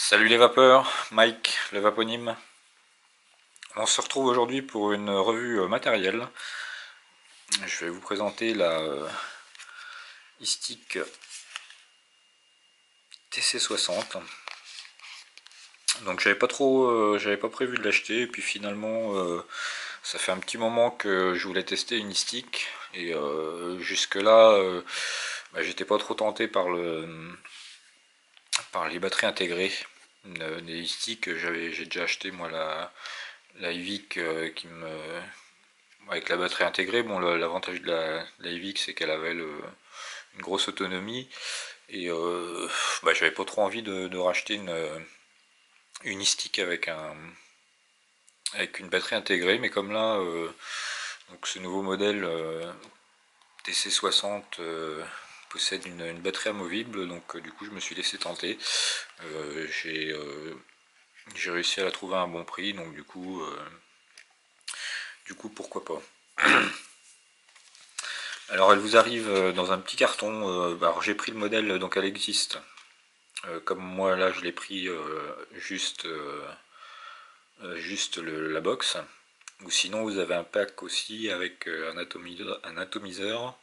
Salut les vapeurs, Mike, le vaponyme. On se retrouve aujourd'hui pour une revue matérielle. Je vais vous présenter la Istic TC60. Donc j'avais pas prévu de l'acheter et puis finalement ça fait un petit moment que je voulais tester une Istic et jusque là j'étais pas trop tenté par les batteries intégrées. Des Istic, j'ai déjà acheté moi la Ivic avec la batterie intégrée. Bon, l'avantage de la Ivic, c'est qu'elle avait une grosse autonomie et j'avais pas trop envie de racheter une e-stick avec une batterie intégrée, mais comme là, donc ce nouveau modèle TC60 possède une batterie amovible, donc du coup je me suis laissé tenter. J'ai réussi à la trouver à un bon prix, donc du coup pourquoi pas. Alors elle vous arrive dans un petit carton. Alors j'ai pris le modèle, donc elle existe. Comme moi là je l'ai pris juste la box. Ou sinon vous avez un pack aussi avec un atomiseur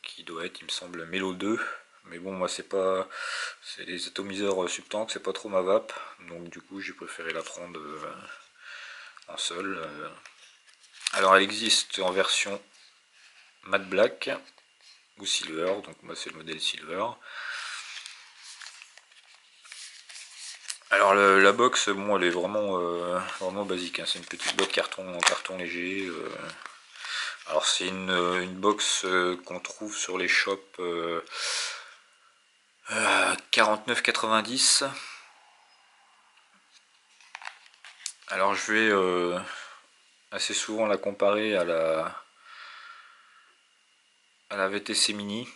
qui doit être, il me semble, Melo 2. Mais bon, moi c'est des atomiseurs subtanques, c'est pas trop ma vape. Donc du coup j'ai préféré la prendre en seul. Alors elle existe en version matte black ou silver, donc moi c'est le modèle silver. Alors la box, bon, elle est vraiment basique, hein. C'est une petite boîte en carton léger. Alors c'est une box qu'on trouve sur les shops 49,90. Alors je vais assez souvent la comparer à la VTC Mini,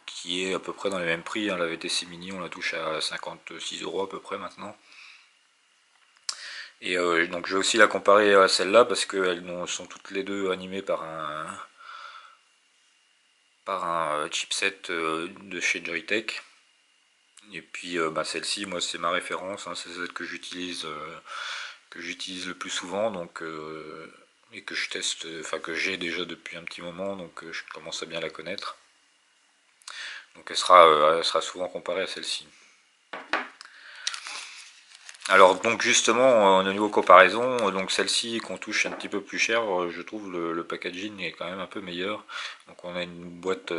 qui est à peu près dans les mêmes prix, hein. La VTC Mini, on la touche à 56 € à peu près maintenant. Et donc je vais aussi la comparer à celle-là parce qu'elles sont toutes les deux animées par un chipset de chez Joytech. Et puis celle-ci, moi c'est ma référence, hein. C'est celle que j'utilise le plus souvent, donc et que je teste, enfin que j'ai déjà depuis un petit moment, donc je commence à bien la connaître. Donc elle sera souvent comparée à celle-ci. Alors donc justement au niveau comparaison, donc celle-ci qu'on touche un petit peu plus cher, je trouve le packaging est quand même un peu meilleur. Donc on a une boîte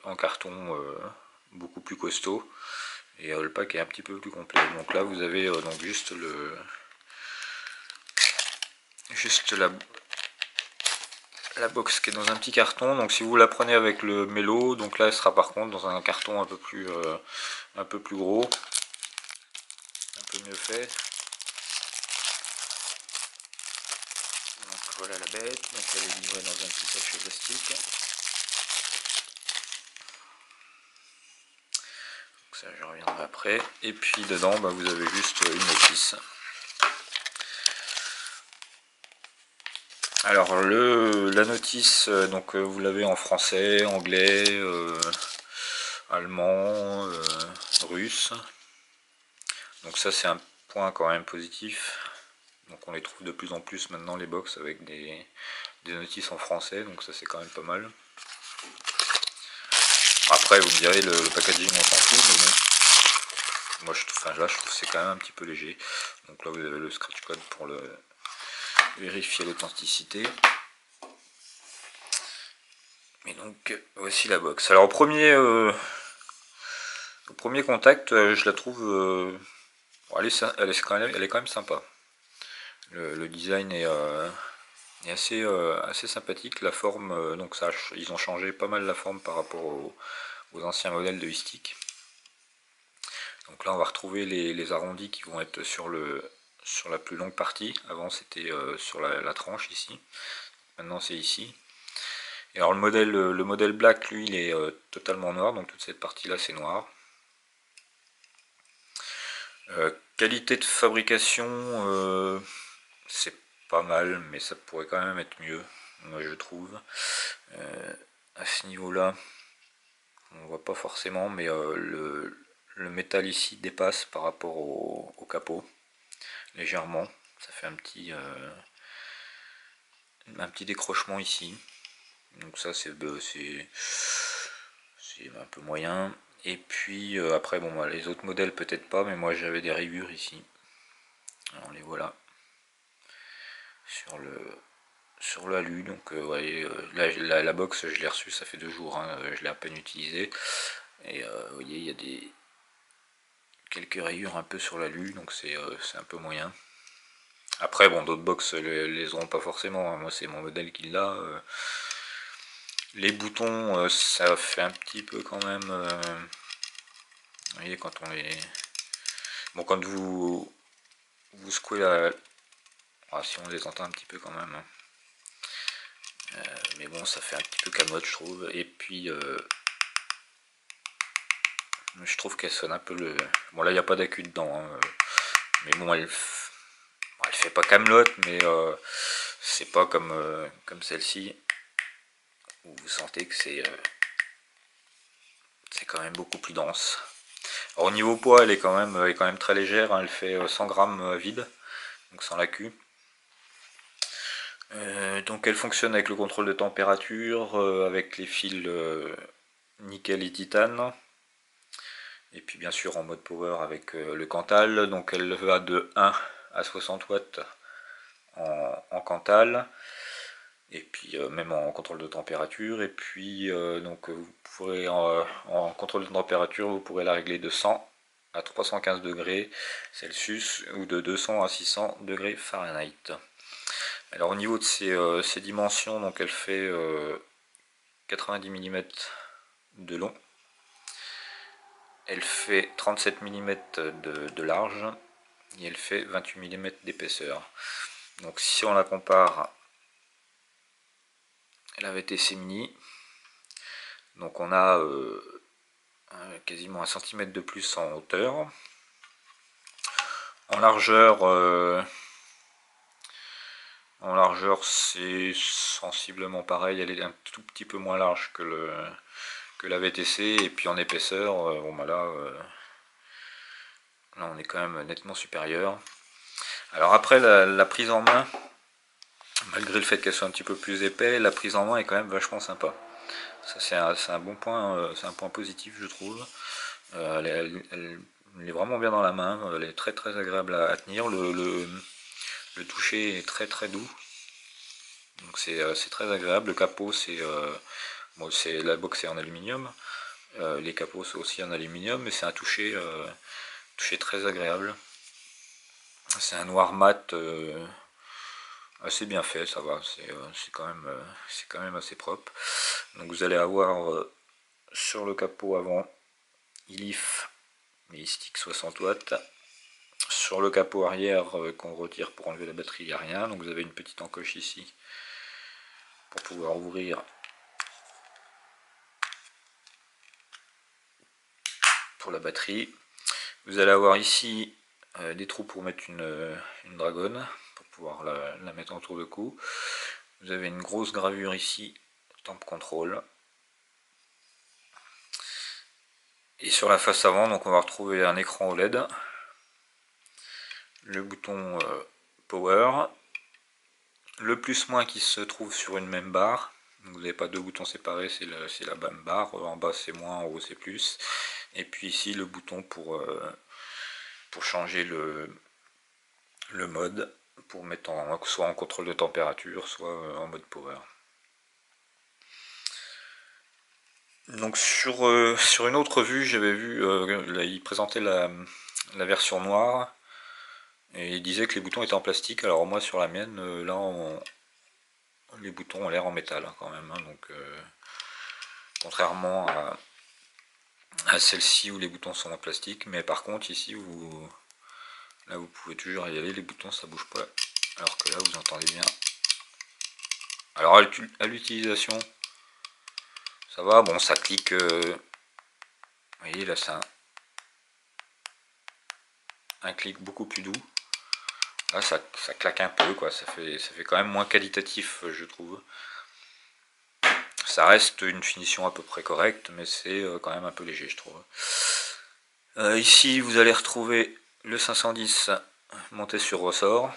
en carton beaucoup plus costaud et le pack est un petit peu plus complet. Donc là vous avez donc juste la box qui est dans un petit carton. Donc si vous la prenez avec le mélo, donc là elle sera par contre dans un carton un peu plus gros, un peu mieux fait. Donc voilà la bête, donc elle est livrée dans un petit sachet plastique. Donc ça je reviendrai après. Et puis dedans vous avez juste une notice. Alors la notice, donc vous l'avez en français, anglais, allemand, russe. Donc ça c'est un point quand même positif. Donc on les trouve de plus en plus maintenant les box avec des notices en français, donc ça c'est quand même pas mal. Après vous me direz le packaging on s'en fout, mais bon. Moi je trouve que c'est quand même un petit peu léger. Donc là vous avez le scratch code pour vérifier l'authenticité. Et donc voici la box. Alors au premier contact, je la trouve elle est quand même sympa. Le design est assez sympathique. La forme, donc ils ont changé pas mal la forme par rapport aux anciens modèles de e-stick. Donc là on va retrouver les arrondis qui vont être sur la plus longue partie. Avant c'était sur la tranche ici. Maintenant c'est ici. Et alors le modèle black, lui, il est totalement noir, donc toute cette partie là c'est noir. Qualité de fabrication, c'est pas mal, mais ça pourrait quand même être mieux, moi je trouve. À ce niveau là on voit pas forcément, mais le métal ici dépasse par rapport au capot, légèrement. Ça fait un petit décrochement ici. Donc ça c'est un peu moyen. Et puis après bon bah, les autres modèles peut-être pas, mais moi j'avais des rayures ici. Alors les voilà sur l'alu. Donc ouais, la box je l'ai reçue, ça fait 2 jours, hein, je l'ai à peine utilisée. Et vous voyez il y a quelques rayures un peu sur l'alu, donc c'est un peu moyen. Après bon, d'autres box les auront pas forcément, hein. Moi c'est mon modèle qui l'a. Les boutons ça fait un petit peu quand même, vous voyez quand on les... Bon, quand vous secouez la... Ah, si on les entend un petit peu quand même, hein. Mais bon, ça fait un petit peu camotte je trouve. Et puis je trouve qu'elle sonne un peu le... Bon là il n'y a pas d'accu dedans, hein. Mais bon elle fait pas camelote, mais c'est pas comme celle-ci où vous sentez que c'est quand même beaucoup plus dense. Alors, au niveau poids elle est quand même très légère, hein. Elle fait 100 grammes vide, donc sans l'accu. Donc elle fonctionne avec le contrôle de température, avec les fils nickel et titane, et puis bien sûr en mode power avec le Cantal. Donc elle va de 1 à 60 watts en Cantal, et puis même en contrôle de température. Et puis donc vous pourrez en contrôle de température, vous pourrez la régler de 100 à 315 degrés Celsius ou de 200 à 600 degrés Fahrenheit. Alors au niveau de ses dimensions, donc elle fait 90 mm de long, elle fait 37 mm de large, et elle fait 28 mm d'épaisseur. Donc si on la compare à la VTC Mini, donc on a quasiment 1 cm de plus en hauteur. En largeur c'est sensiblement pareil, elle est un tout petit peu moins large que la VTC. Et puis en épaisseur, bon bah là on est quand même nettement supérieur. Alors après la prise en main, malgré le fait qu'elle soit un petit peu plus épais, la prise en main est quand même vachement sympa. Ça c'est un bon point, c'est un point positif je trouve. Elle est vraiment bien dans la main, elle est très très agréable à tenir. Le toucher est très très doux, donc c'est très agréable. Le capot bon, la box est en aluminium, les capots sont aussi en aluminium, mais c'est un toucher très agréable. C'est un noir mat assez bien fait, ça va, c'est quand même assez propre. Donc vous allez avoir sur le capot avant ILIF mais stick 60 watts. Sur le capot arrière qu'on retire pour enlever la batterie, il n'y a rien. Donc vous avez une petite encoche ici pour pouvoir ouvrir pour la batterie. Vous allez avoir ici des trous pour mettre une dragonne, pour pouvoir la mettre autour de cou. Vous avez une grosse gravure ici, temp control. Et sur la face avant, donc on va retrouver un écran OLED, le bouton power, le plus-moins qui se trouve sur une même barre. Donc vous n'avez pas deux boutons séparés, c'est la même barre, en bas c'est moins, en haut c'est plus. Et puis ici le bouton pour changer le mode, pour mettre soit en contrôle de température, soit en mode power. Donc sur une autre vue, j'avais vu, là, il présentait la version noire, et il disait que les boutons étaient en plastique. Alors moi sur la mienne, là les boutons ont l'air en métal hein, quand même, hein. Donc contrairement à celle-ci où les boutons sont en plastique. Mais par contre ici là vous pouvez toujours y aller, les boutons ça bouge pas, alors que là vous entendez bien. Alors à l'utilisation ça va, bon ça clique, vous voyez là c'est un clic beaucoup plus doux. Là ça claque un peu quoi, ça fait quand même moins qualitatif je trouve. Ça reste une finition à peu près correcte, mais c'est quand même un peu léger je trouve. Ici vous allez retrouver le 510 monté sur ressort.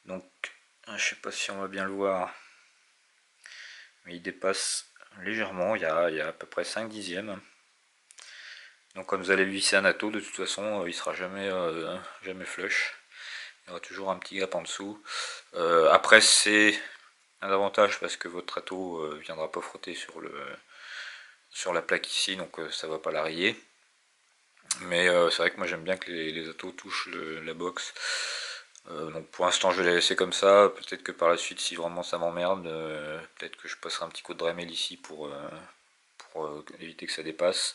Donc je sais pas si on va bien le voir, mais il dépasse légèrement, il y a à peu près 5 dixièmes. Donc quand vous allez visser un atto, de toute façon il sera jamais flush. Il y aura toujours un petit gap en dessous. Après c'est un avantage parce que votre atto viendra pas frotter sur la plaque ici, donc ça va pas la rayer. Mais c'est vrai que moi j'aime bien que les attos touchent la box. Donc pour l'instant je vais la laisser comme ça. Peut-être que par la suite, si vraiment ça m'emmerde, peut-être que je passerai un petit coup de Dremel ici pour éviter que ça dépasse.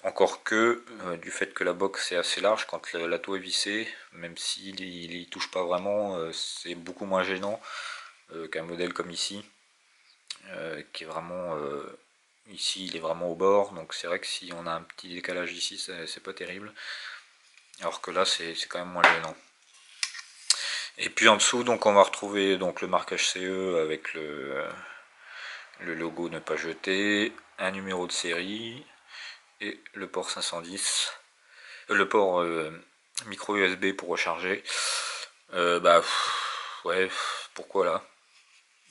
Encore que du fait que la box est assez large, quand l'atto est vissé, même s'il il touche pas vraiment, c'est beaucoup moins gênant qu'un modèle comme ici, qui est vraiment ici il est vraiment au bord, donc c'est vrai que si on a un petit décalage ici, c'est pas terrible. Alors que là c'est quand même moins gênant. Et puis en dessous, donc on va retrouver donc le marquage CE avec le logo ne pas jeter, un numéro de série et le port 510, le port micro USB pour recharger. Ouais, pourquoi là?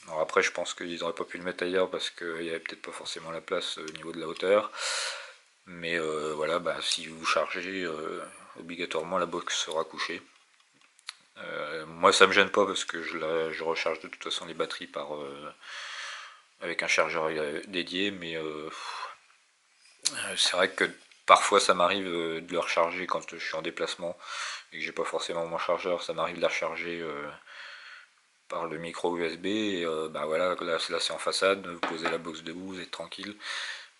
Alors après je pense qu'ils n'auraient pas pu le mettre ailleurs parce qu'il n'y avait peut-être pas forcément la place au niveau de la hauteur. Mais voilà, si vous chargez, obligatoirement la box sera couchée. Moi ça me gêne pas parce que je recharge de toute façon les batteries avec un chargeur dédié, mais c'est vrai que parfois ça m'arrive de le recharger quand je suis en déplacement et que j'ai pas forcément mon chargeur, ça m'arrive de la recharger par le micro USB et voilà, là c'est en façade, vous posez la box debout, vous êtes tranquille.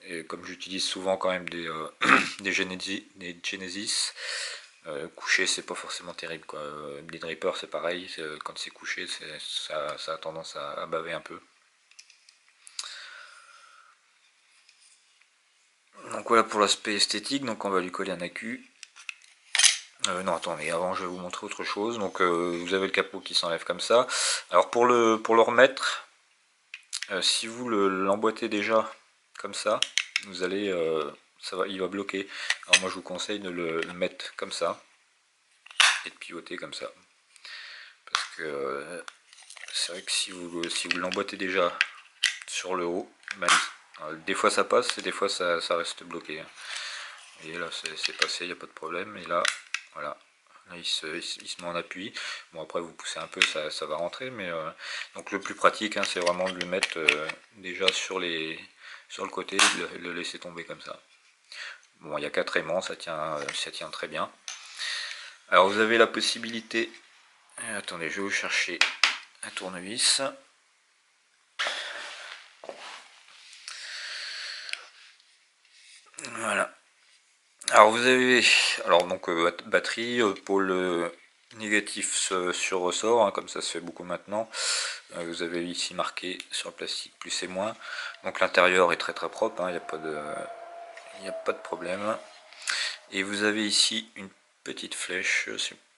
Et comme j'utilise souvent quand même des Genesis, couché c'est pas forcément terrible quoi. Des drippers c'est pareil, quand c'est couché ça a tendance à baver un peu. Donc voilà pour l'aspect esthétique, donc on va lui coller un accu. Non attendez, avant je vais vous montrer autre chose. Donc vous avez le capot qui s'enlève comme ça. Alors pour le remettre, si vous l'emboîtez déjà comme ça, vous allez il va bloquer. Alors moi je vous conseille de le mettre comme ça et de pivoter comme ça. Parce que c'est vrai que si vous l'emboîtez déjà sur le haut, des fois ça passe et des fois ça reste bloqué. Et là c'est passé, il n'y a pas de problème. Et là, voilà. Là il se met en appui. Bon après vous poussez un peu, ça va rentrer. Mais donc le plus pratique, c'est vraiment de le mettre déjà sur le côté et de le laisser tomber comme ça. Bon, il y a 4 aimants, ça tient très bien. Alors vous avez la possibilité... attendez, je vais vous chercher un tournevis. Voilà. Alors vous avez donc batterie, pôle négatif sur ressort, comme ça se fait beaucoup maintenant. Vous avez ici marqué sur le plastique plus et moins. Donc l'intérieur est très propre, il n'y a pas de problème. Et vous avez ici une petite flèche,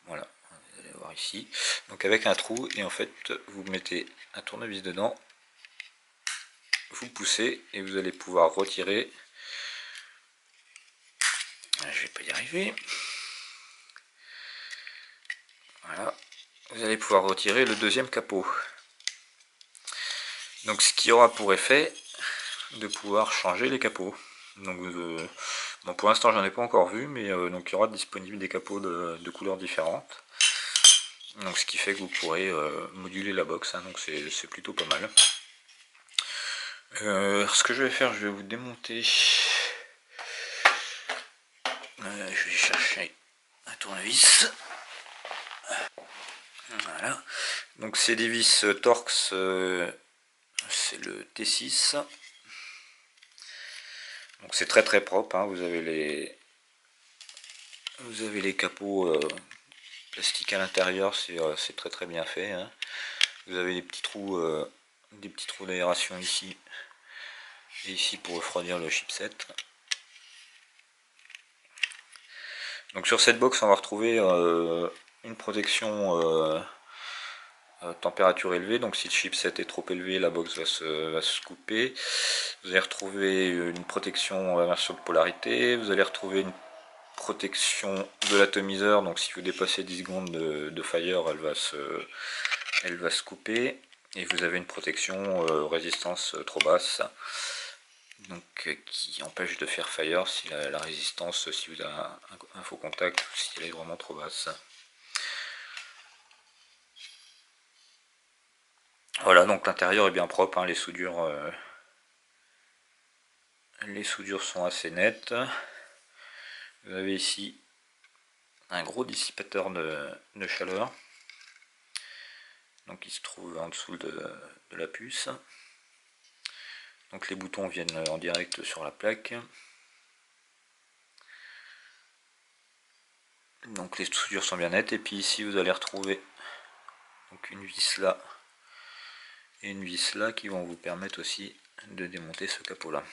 voilà, vous allez voir ici, donc avec un trou, et en fait vous mettez un tournevis dedans, vous poussez et vous allez pouvoir retirer. Je vais pas y arriver. Voilà, vous allez pouvoir retirer le deuxième capot. Donc ce qui aura pour effet de pouvoir changer les capots. Donc bon, pour l'instant j'en ai pas encore vu, mais donc il y aura disponible des capots de couleurs différentes. Donc ce qui fait que vous pourrez moduler la box, donc c'est plutôt pas mal. Ce que je vais faire, je vais vous démonter. Je vais chercher un tournevis. Voilà. Donc c'est des vis Torx, c'est le T6. Donc c'est très propre, vous avez les capots plastiques à l'intérieur, c'est très bien fait. Vous avez des petits trous d'aération ici et ici pour refroidir le chipset. Donc sur cette box on va retrouver une protection température élevée, donc si le chipset est trop élevé, la box va se couper. Vous allez retrouver une protection inversion de polarité, vous allez retrouver une protection de l'atomiseur, donc si vous dépassez 10 secondes de fire, elle va se couper. Et vous avez une protection résistance trop basse, donc qui empêche de faire fire si la résistance, si vous avez un faux contact, ou si elle est vraiment trop basse. Voilà, donc l'intérieur est bien propre, hein, les soudures sont assez nettes. Vous avez ici un gros dissipateur de chaleur, donc il se trouve en dessous de la puce. Donc les boutons viennent en direct sur la plaque. Donc les soudures sont bien nettes, et puis ici vous allez retrouver donc une vis là et une vis là qui vont vous permettre aussi de démonter ce capot là.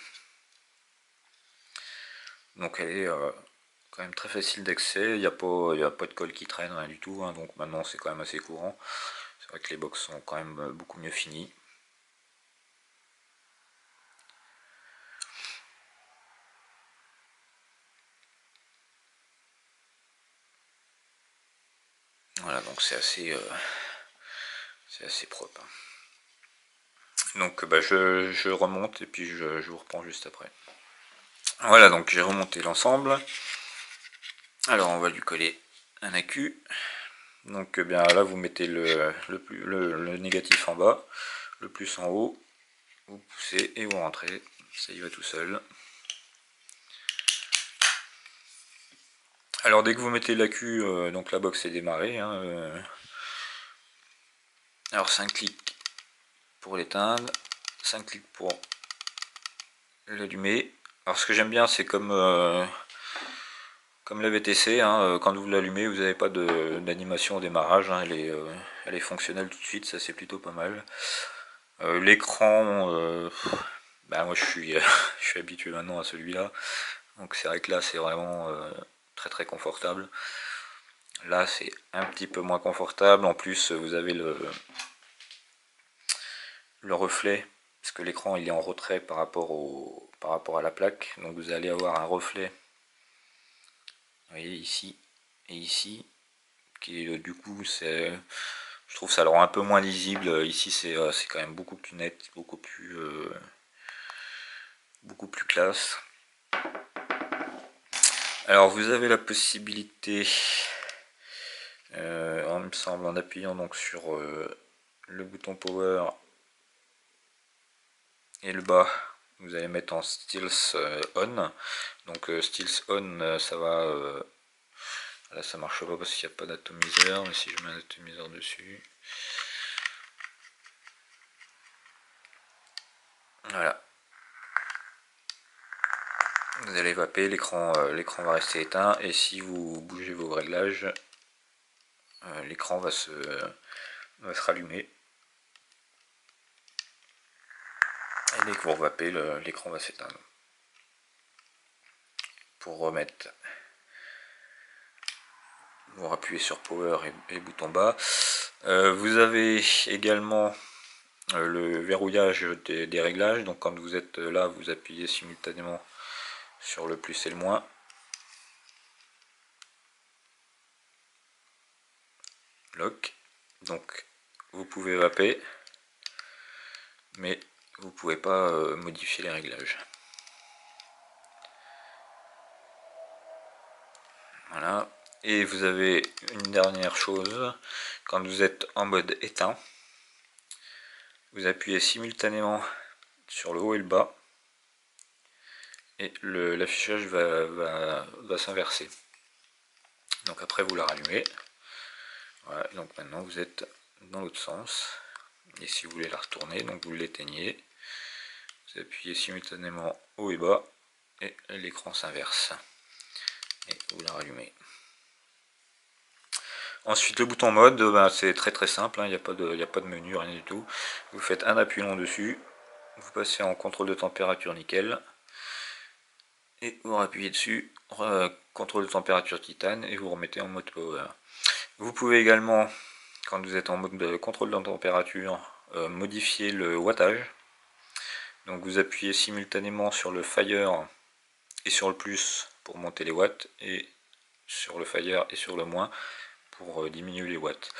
Donc elle est quand même très facile d'accès, il n'y a pas de colle qui traîne, rien du tout, hein, donc maintenant c'est quand même assez courant. C'est vrai que les box sont quand même beaucoup mieux finies. Voilà, donc c'est assez propre. Donc je remonte et puis je vous reprends juste après. Voilà, donc j'ai remonté l'ensemble. Alors on va lui coller un accu. Donc bien là vous mettez le négatif en bas, le plus en haut, vous poussez et vous rentrez, ça y va tout seul. Alors dès que vous mettez l'accu, donc la box est démarrée, hein, alors 5 clics pour l'éteindre, 5 clics pour l'allumer. Alors ce que j'aime bien, c'est comme la VTC, hein, quand vous l'allumez, vous n'avez pas d'animation au démarrage, hein, elle est fonctionnelle tout de suite, ça c'est plutôt pas mal. L'écran, bah moi je suis habitué maintenant à celui-là, donc c'est vrai que là c'est vraiment très très confortable. Là c'est un petit peu moins confortable, en plus vous avez le reflet, parce que l'écran il est en retrait par rapport à la plaque, donc vous allez avoir un reflet, vous voyez ici et ici, qui du coup je trouve ça le rend un peu moins lisible. Ici c'est quand même beaucoup plus net, beaucoup plus classe. Alors vous avez la possibilité, il me semble, en appuyant donc sur le bouton power et le bas, vous allez mettre en Stealth on. Donc Stealth on, ça va, là ça marche pas parce qu'il n'y a pas d'atomiseur, mais si je mets un atomiseur dessus, voilà, vous allez vaper, l'écran va rester éteint, et si vous bougez vos réglages, l'écran va se rallumer. Et dès que vous revapez, l'écran va s'éteindre. Pour remettre, vous appuyez sur power et bouton bas. Vous avez également le verrouillage des réglages. Donc quand vous êtes là, vous appuyez simultanément sur le plus et le moins. Lock. Donc vous pouvez vaper, mais vous ne pouvez pas modifier les réglages. Voilà. Et vous avez une dernière chose, quand vous êtes en mode éteint, vous appuyez simultanément sur le haut et le bas, et l'affichage va s'inverser. Donc après vous la rallumez. Voilà, donc maintenant vous êtes dans l'autre sens. Et si vous voulez la retourner, donc vous l'éteignez. Vous appuyez simultanément haut et bas, et l'écran s'inverse. Et vous la rallumez. Ensuite le bouton mode, c'est très très simple, hein, il n'y a pas de menu, rien du tout. Vous faites un appui long dessus, vous passez en contrôle de température nickel, et vous appuyez dessus, contrôle de température titane, et vous remettez en mode power. Vous pouvez également, quand vous êtes en mode de contrôle de température, modifier le wattage. Donc vous appuyez simultanément sur le fire et sur le plus pour monter les watts, et sur le Fire et sur le moins pour diminuer les watts.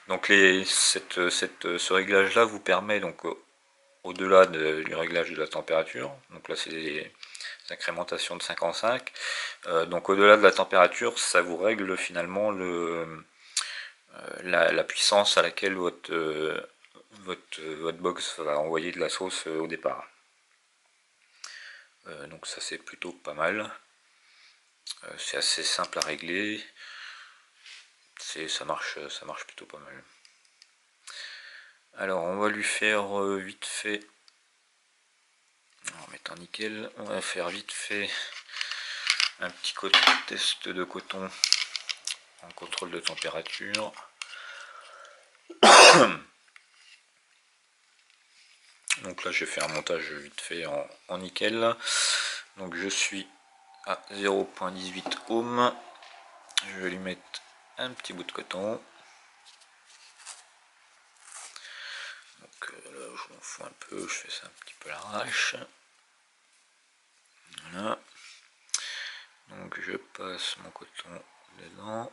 Donc ce réglage là vous permet donc au-delà du réglage de la température, donc là c'est des incrémentations de 55, donc au-delà de la température ça vous règle finalement la puissance à laquelle votre box va envoyer de la sauce au départ. Donc ça c'est plutôt pas mal, c'est assez simple à régler, ça marche plutôt pas mal. Alors on va lui faire vite fait, en mettant nickel, on va faire vite fait un petit test de coton en contrôle de température. Donc là j'ai fait un montage vite fait en nickel. Donc je suis à 0.18 ohm. Je vais lui mettre un petit bout de coton. Donc là je m'en fous un peu, je fais ça un petit peu à l'arrache. Voilà. Donc je passe mon coton dedans.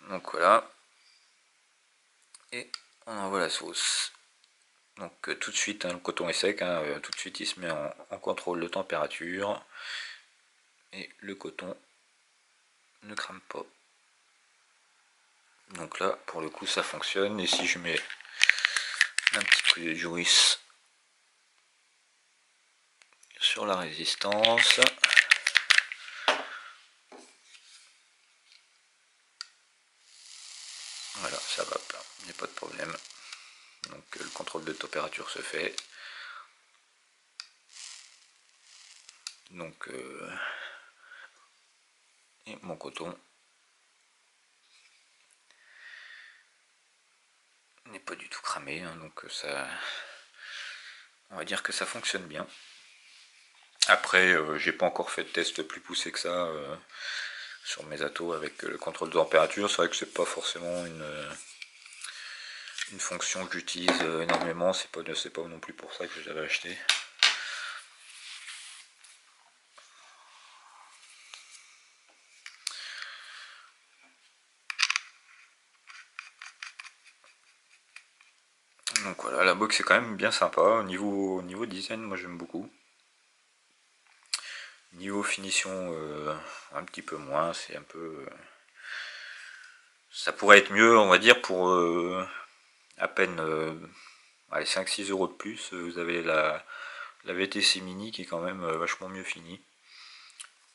Donc voilà. Et on envoie la sauce. Donc tout de suite, hein, le coton est sec, hein, tout de suite il se met en contrôle de température. Et le coton ne crame pas. Donc là, pour le coup, ça fonctionne. Et si je mets un petit coup de jouisse sur la résistance, voilà, ça va, il n'y a pas de problème. Donc le contrôle de température se fait. Donc et mon coton n'est pas du tout cramé, hein, donc ça, on va dire que ça fonctionne bien. Après, j'ai pas encore fait de test plus poussé que ça sur mes atos avec le contrôle de température. C'est vrai que c'est pas forcément une fonction que j'utilise énormément, c'est pas non plus pour ça que je l'avais acheté. Donc voilà, la box est quand même bien sympa, au niveau design moi j'aime beaucoup. Niveau finition un petit peu moins, c'est un peu... ça pourrait être mieux on va dire pour à peine allez, 5-6 euros de plus, vous avez la VTC Mini qui est quand même vachement mieux finie,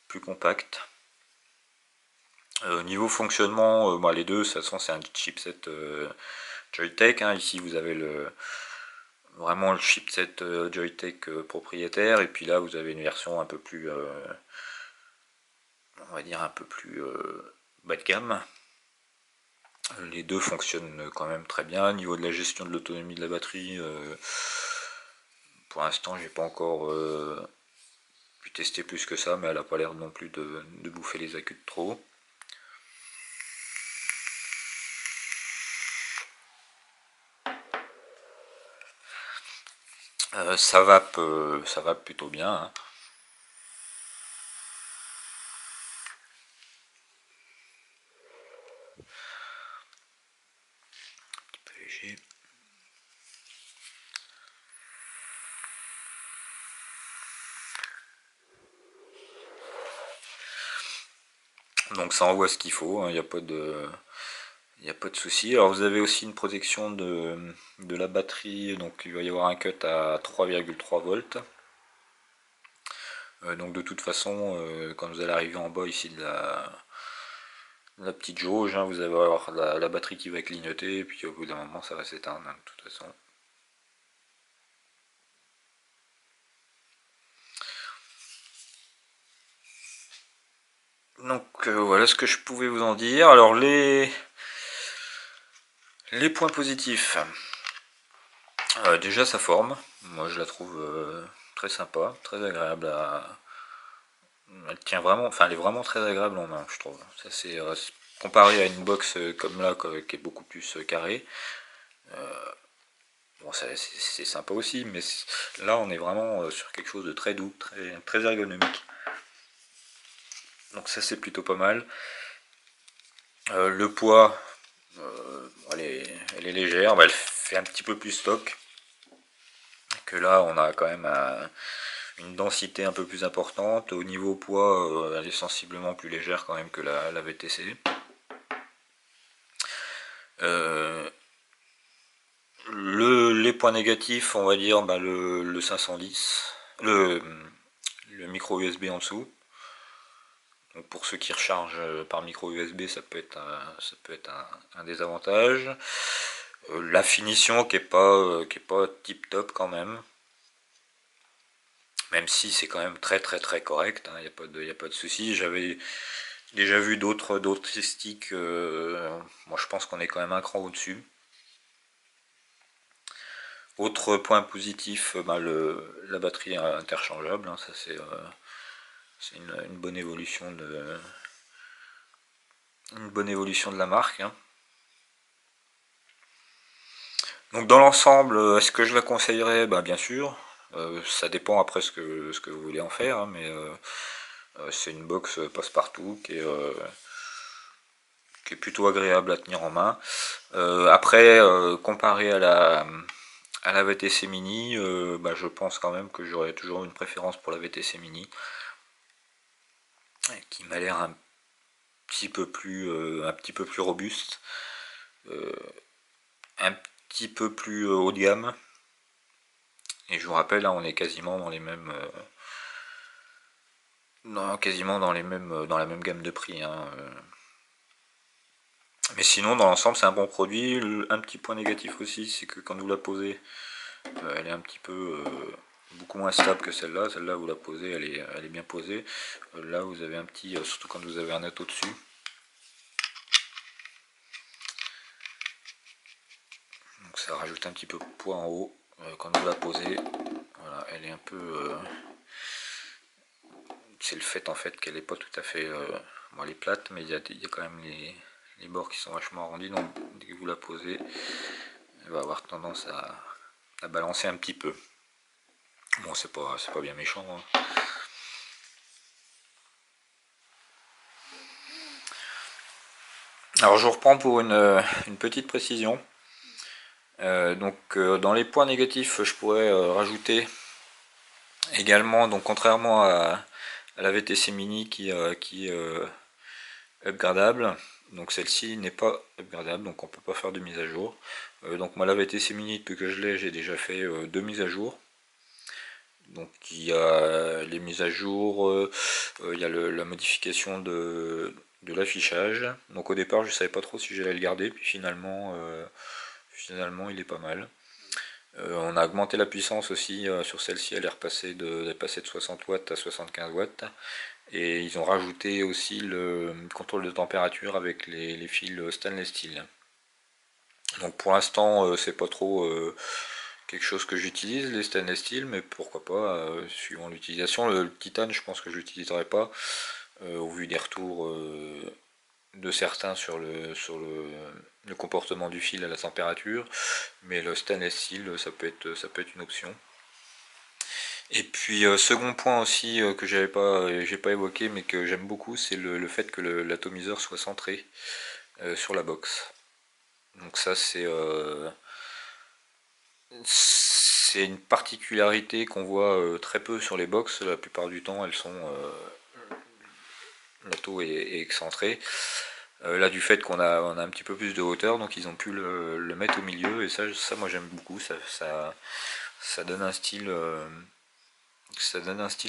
plus compacte. Niveau fonctionnement, bah, les deux, de toute façon c'est un chipset Joyetech, hein. Ici vous avez vraiment le chipset Joyetech propriétaire, et puis là vous avez une version un peu plus, on va dire un peu plus bas de gamme. Les deux fonctionnent quand même très bien. Au niveau de la gestion de l'autonomie de la batterie, pour l'instant j'ai pas encore pu tester plus que ça, mais elle a pas l'air non plus de bouffer les accus de trop. Ça va plutôt bien, hein. Un petit peu léger. Donc ça envoie ce qu'il faut, il n'y a pas de... Il n'y a pas de souci. Alors vous avez aussi une protection de la batterie, donc il va y avoir un cut à 3,3 volts. Donc de toute façon, quand vous allez arriver en bas ici de la petite jauge, hein, vous allez avoir la batterie qui va clignoter, et puis au bout d'un moment ça va s'éteindre, hein, de toute façon. Donc voilà ce que je pouvais vous en dire. Alors les points positifs. Déjà sa forme, moi je la trouve très sympa, très agréable à... Elle tient vraiment, enfin elle est vraiment très agréable en main, je trouve. Ça c'est comparé à une box comme là qui est beaucoup plus carrée. Bon, c'est sympa aussi, mais là on est vraiment sur quelque chose de très doux, très ergonomique. Donc ça c'est plutôt pas mal. Le poids, elle est légère, elle fait un petit peu plus stock. Que là on a quand même une densité un peu plus importante. Au niveau poids, elle est sensiblement plus légère quand même que la VTC. Les points négatifs, on va dire le 510, le micro USB en dessous. Donc pour ceux qui rechargent par micro USB, ça peut être un désavantage. La finition qui est pas tip top quand même. Même si c'est quand même très correct, il n'y a pas de souci. J'avais déjà vu d'autres sticks, moi je pense qu'on est quand même un cran au-dessus. Autre point positif, la batterie interchangeable, hein, ça c'est une bonne évolution de la marque. Hein. Donc dans l'ensemble, est-ce que je la conseillerais? Bah, bien sûr. Ça dépend après ce que vous voulez en faire, hein, mais c'est une box passe-partout qui est plutôt agréable à tenir en main. Après, comparé à la VTC Mini, je pense quand même que j'aurais toujours une préférence pour la VTC Mini, qui m'a l'air un petit peu plus robuste, euh, un petit peu plus haut de gamme. Et je vous rappelle, là, on est quasiment dans les mêmes, quasiment dans la même gamme de prix. Hein. Mais sinon, dans l'ensemble, c'est un bon produit. Un petit point négatif aussi, c'est que quand vous la posez, elle est un petit peu beaucoup moins stable que celle-là. Celle-là, vous la posez, elle est bien posée. Là, vous avez un petit, surtout quand vous avez un atout dessus. Donc ça rajoute un petit peu de poids en haut quand vous la posez. Voilà, elle est un peu. C'est le fait en fait qu'elle n'est pas tout à fait. Bon, elle est plate, mais il y a quand même les bords qui sont vachement arrondis. Donc dès que vous la posez, elle va avoir tendance à balancer un petit peu. Bon, c'est pas bien méchant. Hein. Alors je reprends pour une petite précision. Dans les points négatifs, je pourrais rajouter également, donc contrairement à la VTC Mini qui est upgradable, donc celle-ci n'est pas upgradable, donc on peut pas faire de mise à jour. Donc moi la VTC Mini, depuis que je l'ai, j'ai déjà fait 2 mises à jour. Donc il y a les mises à jour, il y a la modification de l'affichage. Donc au départ je savais pas trop si j'allais le garder, puis finalement il est pas mal. On a augmenté la puissance aussi sur celle-ci, elle est repassée de 60 watts à 75 watts. Et ils ont rajouté aussi le contrôle de température avec les fils stainless steel. Donc pour l'instant c'est pas trop quelque chose que j'utilise, les stainless steel, mais pourquoi pas, suivant l'utilisation. Le titane, je pense que je l'utiliserai pas, au vu des retours de certains sur le comportement du fil à la température, mais le stainless steel, ça peut être une option. Et puis second point aussi que j'ai pas évoqué, mais que j'aime beaucoup, c'est le fait que l'atomiseur soit centré sur la box. Donc ça c'est une particularité qu'on voit très peu sur les box. La plupart du temps, l'auto est excentré. Là, du fait on a un petit peu plus de hauteur, donc ils ont pu le mettre au milieu. Et ça moi j'aime beaucoup. Ça donne un style,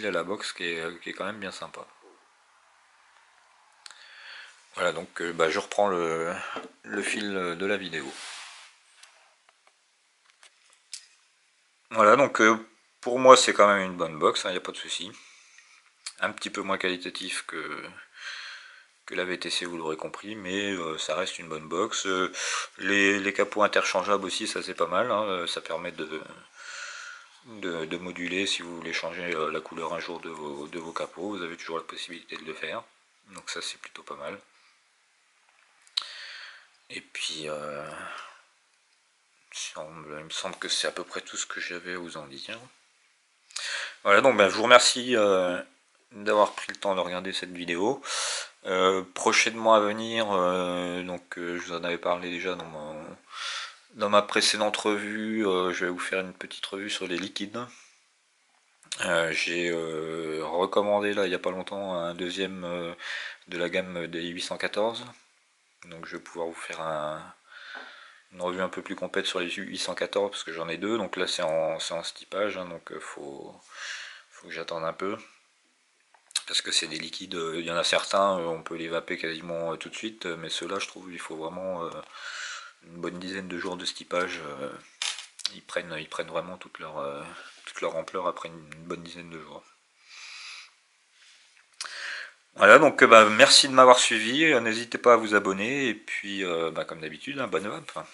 à la box qui est quand même bien sympa. Voilà, donc je reprends le fil de la vidéo. Voilà, donc pour moi c'est quand même une bonne box, il n'y a pas de souci. Un petit peu moins qualitatif que la VTC, vous l'aurez compris, mais ça reste une bonne box. Les capots interchangeables aussi, ça c'est pas mal, hein, ça permet de moduler si vous voulez changer la couleur un jour de vos capots, vous avez toujours la possibilité de le faire. Donc ça c'est plutôt pas mal. Et puis Il me semble que c'est à peu près tout ce que j'avais à vous en dire. Voilà, donc je vous remercie d'avoir pris le temps de regarder cette vidéo. Prochainement à venir, je vous en avais parlé déjà dans ma précédente revue, je vais vous faire une petite revue sur les liquides. J'ai recommandé là il n'y a pas longtemps un deuxième de la gamme des 814. Donc je vais pouvoir vous faire une revue un peu plus complète sur les 814 parce que j'en ai deux. Donc là c'est en stipage, hein, donc faut que j'attende un peu. Parce que c'est des liquides, il y en a certains, on peut les vaper quasiment tout de suite, mais ceux-là je trouve il faut vraiment une bonne dizaine de jours de stipage. Ils prennent vraiment toute leur ampleur après une bonne dizaine de jours. Voilà, donc merci de m'avoir suivi, n'hésitez pas à vous abonner, et puis comme d'habitude, bonne vape.